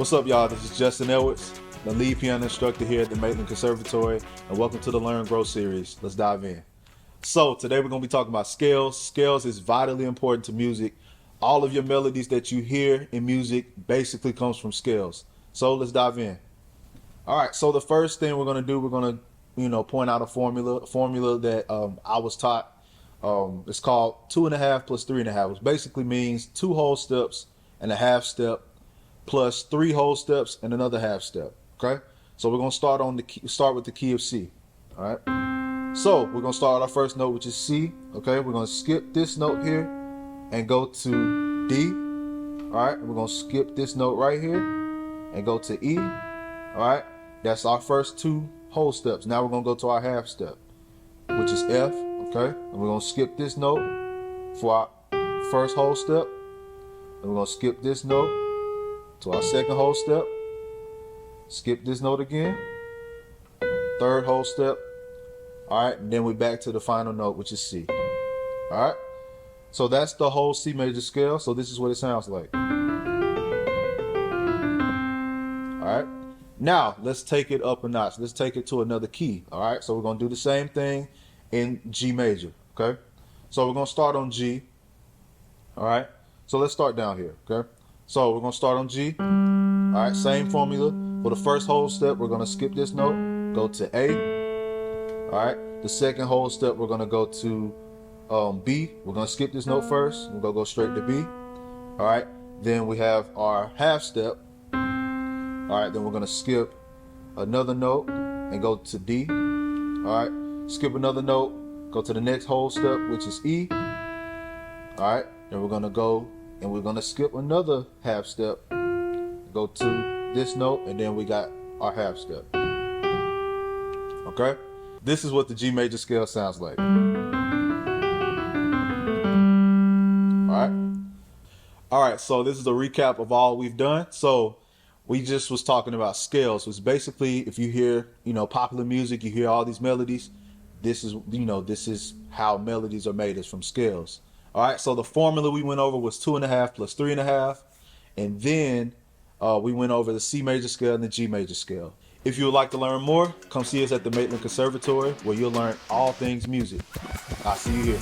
What's up, y'all? This is Justin Edwards, the lead piano instructor here at the Maitland Conservatory, and welcome to the Learn Grow series. Let's dive in. So today we're going to be talking about scales. Scales is vitally important to music. All of your melodies that you hear in music basically comes from scales. So let's dive in. All right, so the first thing we're going to do, we're going to, point out a formula that I was taught. It's called 2.5 plus 3.5, which basically means 2 whole steps and a half step plus 3 whole steps and another half step. Okay, so we're going to start with the key of C. All right, so we're going to start our first note, which is C. Okay, we're going to skip this note here and go to D. All right, we're going to skip this note right here and go to E. All right, that's our first 2 whole steps. Now we're going to go to our half step, which is F. Okay, and we're going to skip this note for our first whole step, and we're going to skip this note to our second whole step, skip this note again, third whole step. All right, and then we're back to the final note, which is C. All right, so that's the whole C major scale. So this is what it sounds like. All right, now let's take it up a notch. Let's take it to another key. All right, so we're going to do the same thing in G major. Okay, so we're going to start on G. All right, so let's start down here. Okay, so we're going to start on G. All right, same formula. For the first whole step, we're going to skip this note, go to A. All right, the second whole step, we're going to go to B. We're going to skip this note first. We're going to go straight to B. All right, then we have our half step. All right, then we're going to skip another note and go to D. All right, skip another note, go to the next whole step, which is E. All right, then we're going to go and we're going to skip another half step, go to this note, and then we got our half step. Okay, this is what the G major scale sounds like. All right, so this is a recap of all we've done. So we just was talking about scales, which basically, if you hear, popular music, you hear all these melodies. This is how melodies are made, is from scales. All right, so the formula we went over was 2.5 plus 3.5, and then we went over the C major scale and the G major scale. If you would like to learn more, come see us at the Maitland Conservatory, where you'll learn all things music. I'll see you here.